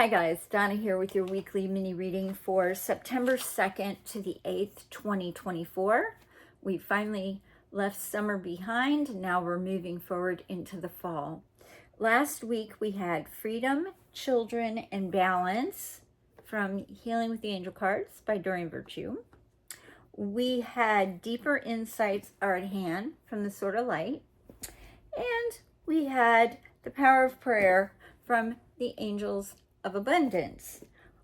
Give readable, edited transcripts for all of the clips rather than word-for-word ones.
Hi guys, Donna here with your weekly mini reading for September 2nd to the 8th, 2024. We finally left summer behind. Now we're moving forward into the fall. Last week we had Freedom, Children, and Balance from Healing with the Angel Cards by Doreen Virtue. We had Deeper Insights Are at Hand from the Sword of Light. And we had The Power of Prayer from the Angels of Abundance.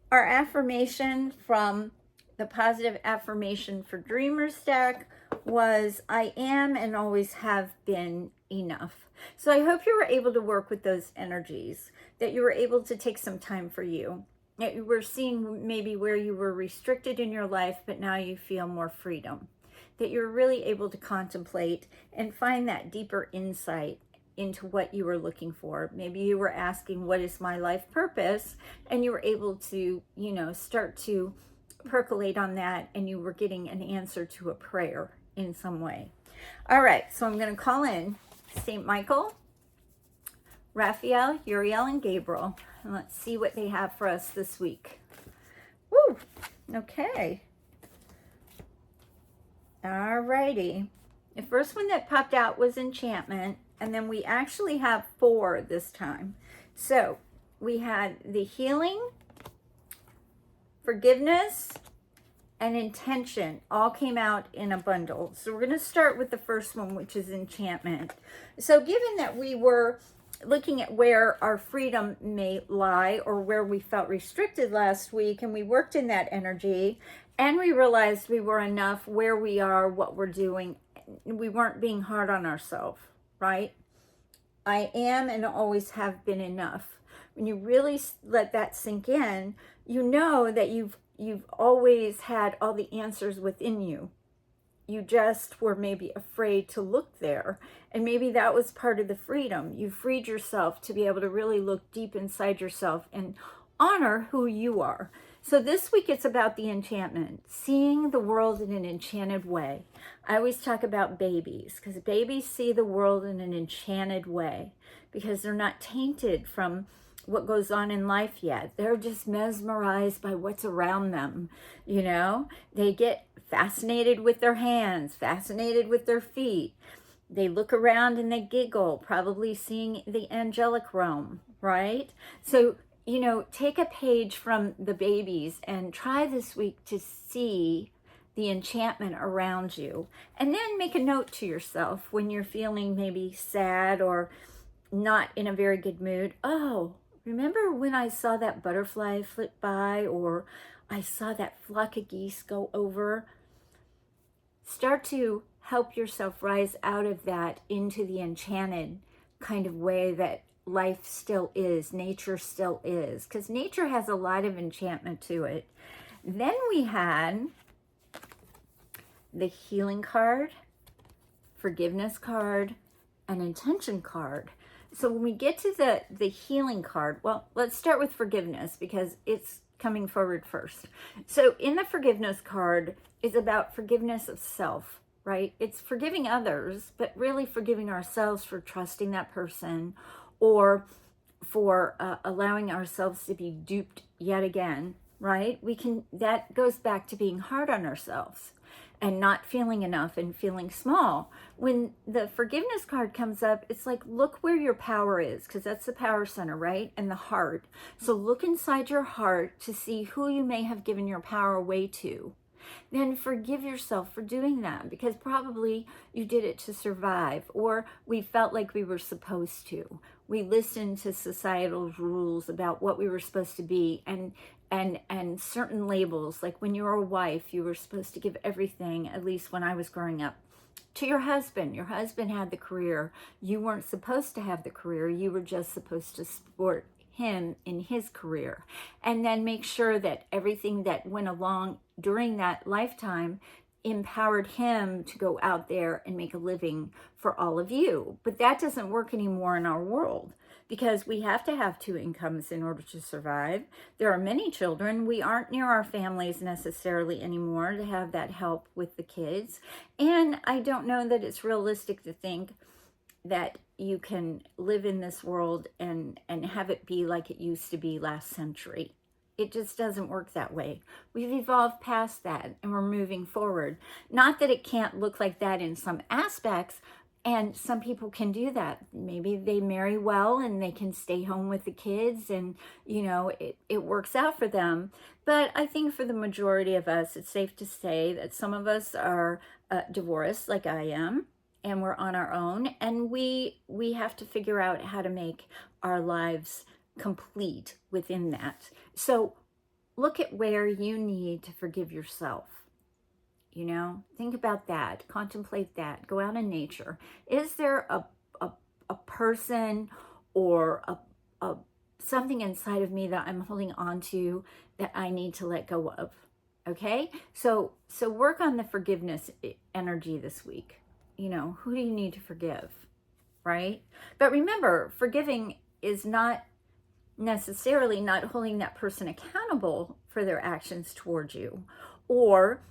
Our affirmation from the Positive Affirmation for Dreamers deck was, I am and always have been enough. So I hope you were able to work with those energies, that you were able to take some time for you, that you were seeing maybe where you were restricted in your life, but now you feel more freedom, that you're really able to contemplate and find that deeper insight into what you were looking for. Maybe you were asking, what is my life purpose? And you were able to, start to percolate on that, and you were getting an answer to a prayer in some way. All right, so I'm going to call in St. Michael, Raphael, Uriel, and Gabriel, and let's see what they have for us this week. Woo! Okay. All righty. The first one that popped out was Enchantment, and then we actually have 4 this time. So we had the Healing, Forgiveness, and Intention all came out in a bundle. So we're going to start with the first one, which is Enchantment. So given that we were looking at where our freedom may lie or where we felt restricted last week, and we worked in that energy, and we realized we were enough where we are, what we're doing. We weren't being hard on ourselves, right? I am and always have been enough. When you really let that sink in, you know that you've always had all the answers within you. You just were maybe afraid to look there. And maybe that was part of the freedom. You freed yourself to be able to really look deep inside yourself and honor who you are. So this week it's about the enchantment, seeing the world in an enchanted way. I always talk about babies, because babies see the world in an enchanted way, because they're not tainted from what goes on in life yet. They're just mesmerized by what's around them. They get fascinated with their hands, fascinated with their feet. They look around and they giggle, probably seeing the angelic realm, right? So, take a page from the babies and try this week to see the enchantment around you. And then make a note to yourself when you're feeling maybe sad or not in a very good mood. Oh, remember when I saw that butterfly flit by, or I saw that flock of geese go over? Start to help yourself rise out of that into the enchanted kind of way that life still is, nature still is, because nature has a lot of enchantment to it. Then we had the Healing card, Forgiveness card, and Intention card. So when we get to the Healing card, well, let's start with Forgiveness because it's coming forward first. So in the Forgiveness card is about forgiveness of self, right? It's forgiving others, but really forgiving ourselves for trusting that person, or for allowing ourselves to be duped yet again, right? That goes back to being hard on ourselves and not feeling enough and feeling small. When the Forgiveness card comes up, it's like, look where your power is, because that's the power center, right? And the heart. So look inside your heart to see who you may have given your power away to. Then forgive yourself for doing that, because probably you did it to survive, or we felt like we were supposed to. We listened to societal rules about what we were supposed to be, and certain labels, like when you were a wife, you were supposed to give everything, at least when I was growing up, to your husband. Your husband had the career. You weren't supposed to have the career. You were just supposed to support him in his career, and then make sure that everything that went along during that lifetime empowered him to go out there and make a living for all of you. But that doesn't work anymore in our world, because we have to have 2 incomes in order to survive. There are many children. We aren't near our families necessarily anymore to have that help with the kids. And I don't know that it's realistic to think that you can live in this world and have it be like it used to be last century. It just doesn't work that way. We've evolved past that and we're moving forward. Not that it can't look like that in some aspects, and some people can do that. Maybe they marry well and they can stay home with the kids and, it works out for them. But I think for the majority of us, it's safe to say that some of us are divorced, like I am, and we're on our own, and we have to figure out how to make our lives complete within that. So look at where you need to forgive yourself. Think about that, contemplate that, go out in nature. Is there a person or a something inside of me that I'm holding on to that I need to let go of? Okay, so work on the forgiveness energy this week. Who do you need to forgive, right? But remember, forgiving is not necessarily not holding that person accountable for their actions towards you, or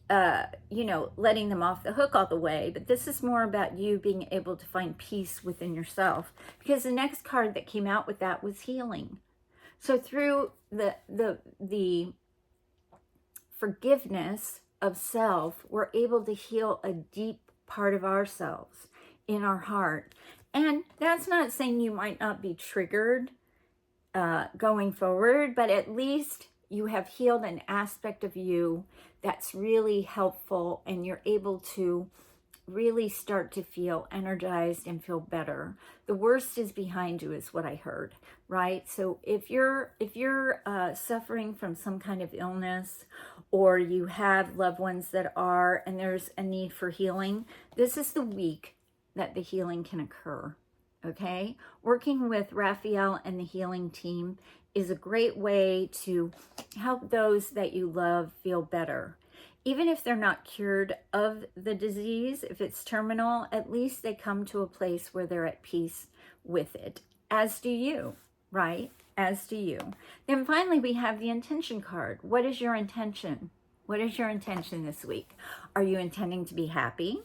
letting them off the hook all the way. But this is more about you being able to find peace within yourself, because the next card that came out with that was healing. So through the forgiveness of self, we're able to heal a deep part of ourselves in our heart. And that's not saying you might not be triggered going forward, but at least you have healed an aspect of you that's really helpful, and you're able to really start to feel energized and feel better. The worst is behind you, is what I heard, right? So if you're suffering from some kind of illness, or you have loved ones that are, and there's a need for healing, this is the week that the healing can occur. Okay, working with Raphael and the healing team is a great way to help those that you love feel better. Even if they're not cured of the disease, if it's terminal, at least they come to a place where they're at peace with it, as do you, right? As do you. Then finally, we have the intention card. What is your intention? What is your intention this week? Are you intending to be happy?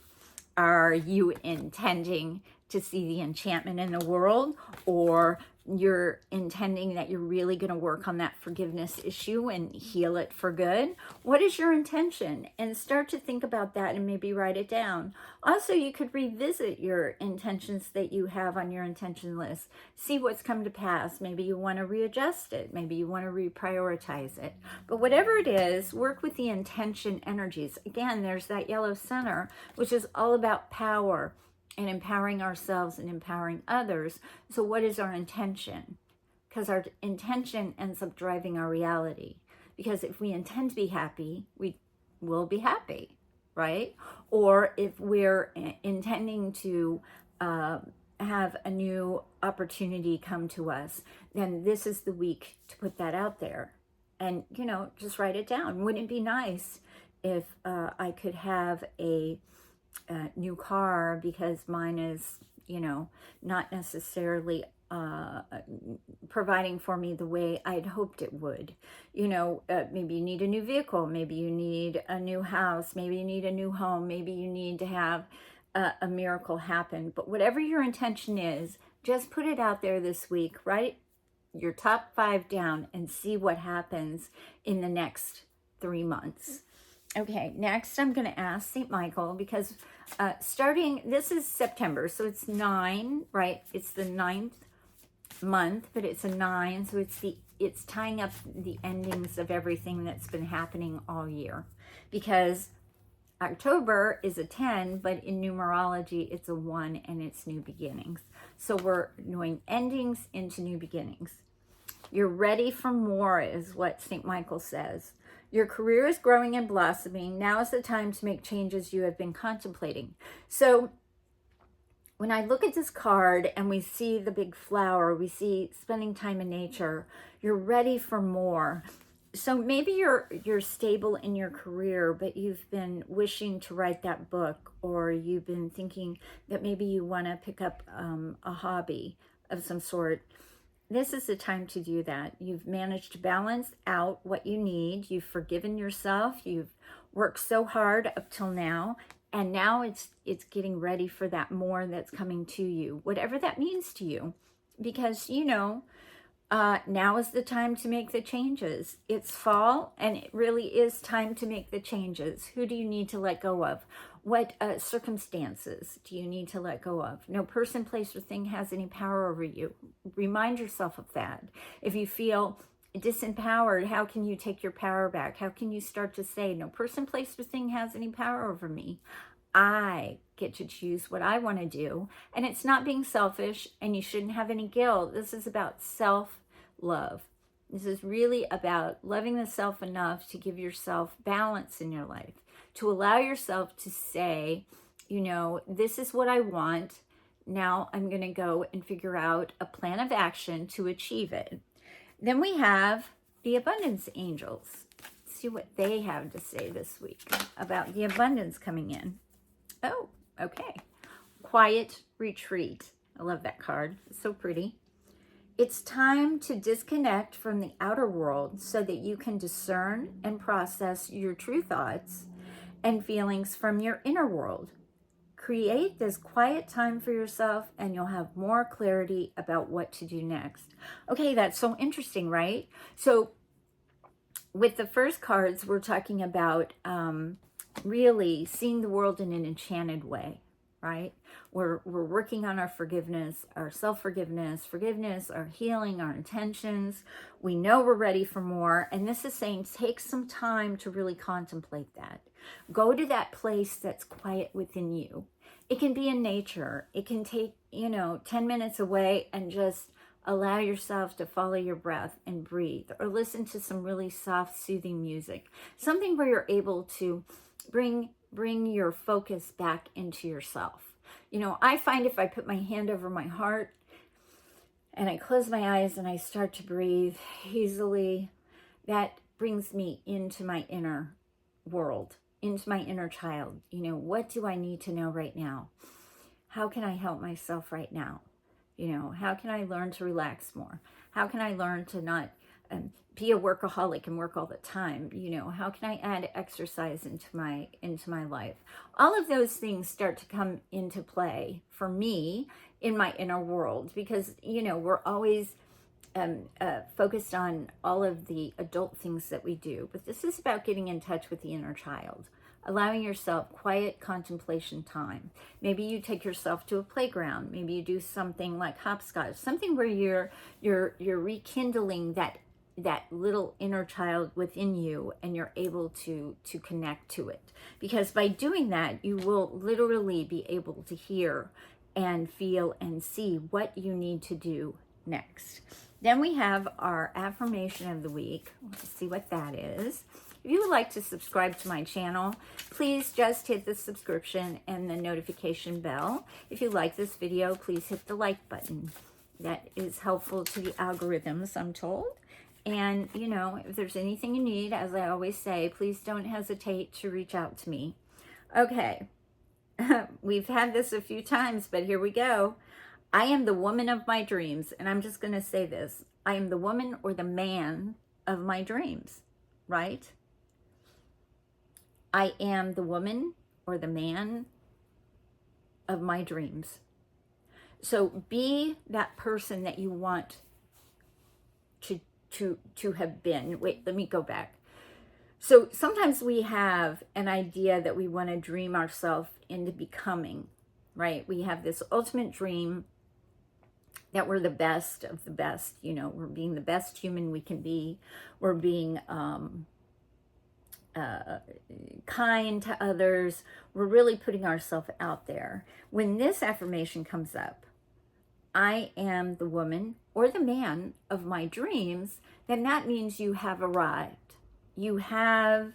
Are you intending to see the enchantment in the world, or you're intending that you're really going to work on that forgiveness issue and heal it for good? What is your intention? And start to think about that and maybe write it down. Also, you could revisit your intentions that you have on your intention list. See what's come to pass. Maybe you want to readjust it. Maybe you want to reprioritize it. But whatever it is, work with the intention energies. Again, there's that yellow center, which is all about power and empowering ourselves and empowering others. So what is our intention? Because our intention ends up driving our reality. Because if we intend to be happy, we will be happy, right? Or if we're intending to have a new opportunity come to us, then this is the week to put that out there. And, just write it down. Wouldn't it be nice if I could have a new car, because mine is, not necessarily providing for me the way I'd hoped it would. Maybe you need a new vehicle, maybe you need a new house, maybe you need a new home, maybe you need to have a miracle happen. But whatever your intention is, just put it out there this week. Write your top 5 down and see what happens in the next 3 months. Okay, next I'm going to ask St. Michael, because this is September, so it's 9, right? It's the 9th month, but it's a 9, so it's tying up the endings of everything that's been happening all year. Because October is a 10, but in numerology it's a 1, and it's new beginnings. So we're doing endings into new beginnings. You're ready for more, is what St. Michael says. Your career is growing and blossoming. Now is the time to make changes you have been contemplating. So when I look at this card and we see the big flower, we see spending time in nature, you're ready for more. So maybe you're stable in your career, but you've been wishing to write that book, or you've been thinking that maybe you want to pick up a hobby of some sort. This is the time to do that. You've managed to balance out what you need. You've forgiven yourself. You've worked so hard up till now, And now it's getting ready for that more that's coming to you, whatever that means to you. Because, now is the time to make the changes. It's fall, and it really is time to make the changes. Who do you need to let go of? What circumstances do you need to let go of? No person, place, or thing has any power over you. Remind yourself of that. If you feel disempowered, how can you take your power back? How can you start to say, no person, place, or thing has any power over me? I get to choose what I want to do. And it's not being selfish, and you shouldn't have any guilt. This is about self-love. This is really about loving the self enough to give yourself balance in your life, to allow yourself to say, this is what I want. Now I'm going to go and figure out a plan of action to achieve it. Then we have the abundance angels. Let's see what they have to say this week about the abundance coming in. Oh, okay. Quiet retreat. I love that card. It's so pretty. It's time to disconnect from the outer world so that you can discern and process your true thoughts and feelings from your inner world. Create this quiet time for yourself, and you'll have more clarity about what to do next. Okay, that's so interesting, right? So with the first cards, we're talking about really seeing the world in an enchanted way, right? We're working on our forgiveness, our self-forgiveness, our healing, our intentions. We know we're ready for more. And this is saying take some time to really contemplate that. Go to that place that's quiet within you. It can be in nature. It can take, 10 minutes away and just allow yourself to follow your breath and breathe, or listen to some really soft, soothing music. Something where you're able to bring your focus back into yourself. I find if I put my hand over my heart and I close my eyes and I start to breathe easily, that brings me into my inner world, into my inner child. What do I need to know right now? How can I help myself right now? How can I learn to relax more? How can I learn to not be a workaholic and work all the time? How can I add exercise into my life? All of those things start to come into play for me in my inner world, because we're always focused on all of the adult things that we do, but this is about getting in touch with the inner child, allowing yourself quiet contemplation time. Maybe you take yourself to a playground. Maybe you do something like hopscotch, something where you're rekindling that little inner child within you, and you're able to connect to it. Because by doing that, you will literally be able to hear and feel and see what you need to do next. Then we have our affirmation of the week. Let's see what that is. If you would like to subscribe to my channel, please just hit the subscription and the notification bell. If you like this video, please hit the like button. That is helpful to the algorithms, I'm told. And, if there's anything you need, as I always say, please don't hesitate to reach out to me. Okay, we've had this a few times, but here we go. I am the woman of my dreams. And I'm just going to say this. I am the woman or the man of my dreams, right? I am the woman or the man of my dreams. So be that person that you want to have been. Wait, let me go back. So sometimes we have an idea that we want to dream ourselves into becoming, right? We have this ultimate dream that we're the best of the best. We're being the best human we can be. We're being kind to others. We're really putting ourselves out there. When this affirmation comes up, I am the woman or the man of my dreams, then that means you have arrived. You have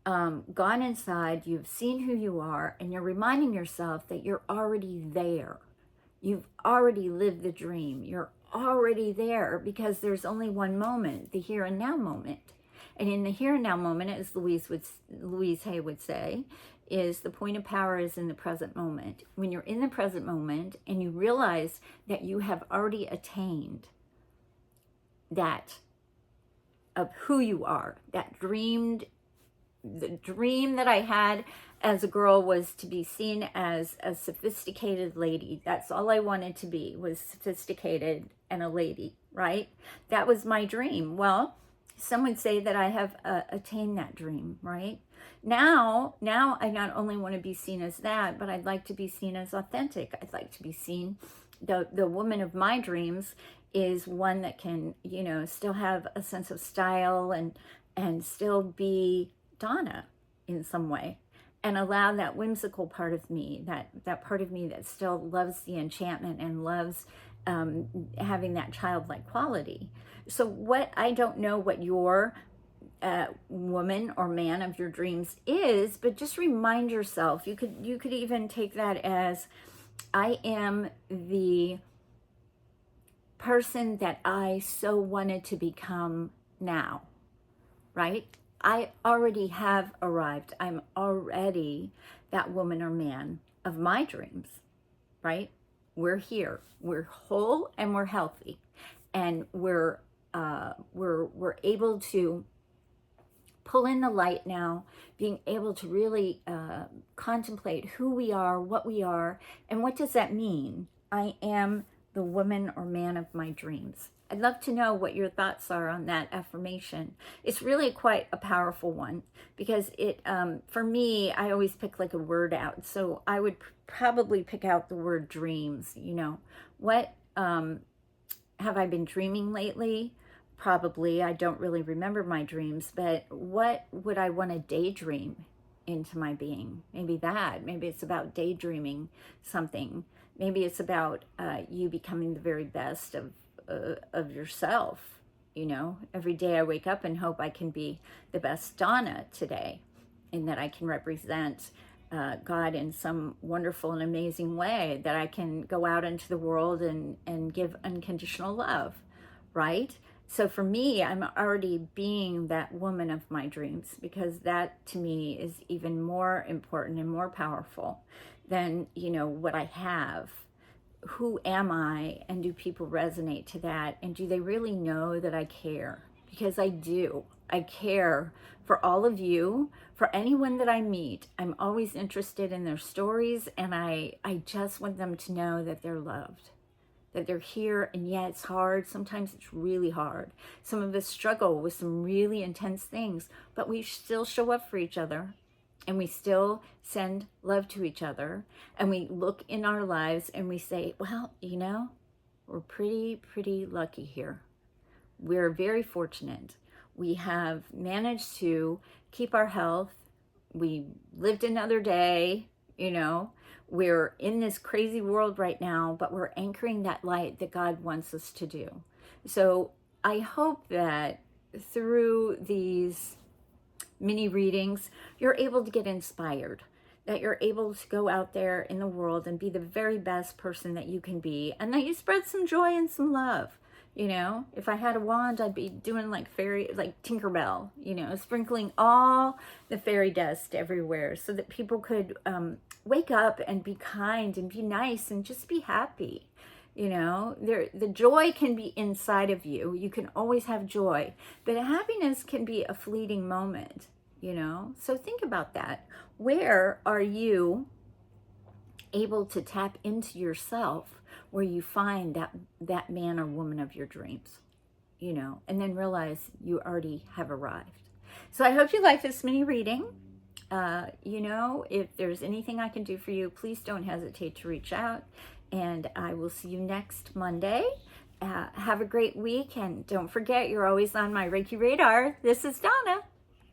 gone inside, you've seen who you are, and you're reminding yourself that you're already there. You've already lived the dream. You're already there, because there's only one moment, the here and now moment. And in the here and now moment, as Louise Hay would say, is the point of power is in the present moment. When you're in the present moment and you realize that you have already attained that of who you are, that dreamed the dream that I had as a girl was to be seen as a sophisticated lady. That's all I wanted to be, was sophisticated and a lady, right? That was my dream. Well, some would say that I have attained that dream, right? Now I not only want to be seen as that, but I'd like to be seen as authentic. I'd like to be seen, the woman of my dreams is one that can, still have a sense of style and still be Donna in some way, and allow that whimsical part of me, that part of me that still loves the enchantment and loves having that childlike quality. So I don't know what your woman or man of your dreams is, but just remind yourself. You could even take that as, I am the person that I so wanted to become now, right? I already have arrived. I'm already that woman or man of my dreams, right? We're here. We're whole and we're healthy, and we're able to pull in the light now, being able to really contemplate who we are, what we are, and what does that mean? I am the woman or man of my dreams. I'd love to know what your thoughts are on that affirmation. It's really quite a powerful one, because it, for me, I always pick like a word out. So I would probably pick out the word dreams. What have I been dreaming lately? Probably. I don't really remember my dreams, but what would I want to daydream into my being? Maybe it's about daydreaming something. Maybe it's about you becoming the very best of yourself. Every day I wake up and hope I can be the best Donna today, and that I can represent God in some wonderful and amazing way, that I can go out into the world and give unconditional love, right? So for me, I'm already being that woman of my dreams, because that to me is even more important and more powerful than, what I have. Who am I? And do people resonate to that? And do they really know that I care? Because I do. I care for all of you, for anyone that I meet. I'm always interested in their stories, and I just want them to know that they're loved, that they're here. And yeah, it's hard. Sometimes it's really hard. Some of us struggle with some really intense things, but we still show up for each other, and we still send love to each other, and we look in our lives and we say, well, we're pretty lucky here. We're very fortunate. We have managed to keep our health. We lived another day. We're in this crazy world right now, but we're anchoring that light that God wants us to do. So I hope that through these mini readings, you're able to get inspired, that you're able to go out there in the world and be the very best person that you can be, and that you spread some joy and some love. If I had a wand, I'd be doing like Tinkerbell, sprinkling all the fairy dust everywhere, so that people could wake up and be kind and be nice and just be happy. The joy can be inside of you. You can always have joy, but happiness can be a fleeting moment, So think about that. Where are you able to tap into yourself, where you find that man or woman of your dreams, and then realize you already have arrived. So I hope you like this mini reading. If there's anything I can do for you, please don't hesitate to reach out, and I will see you next Monday. Have a great week, and don't forget, you're always on my Reiki radar. This is Donna.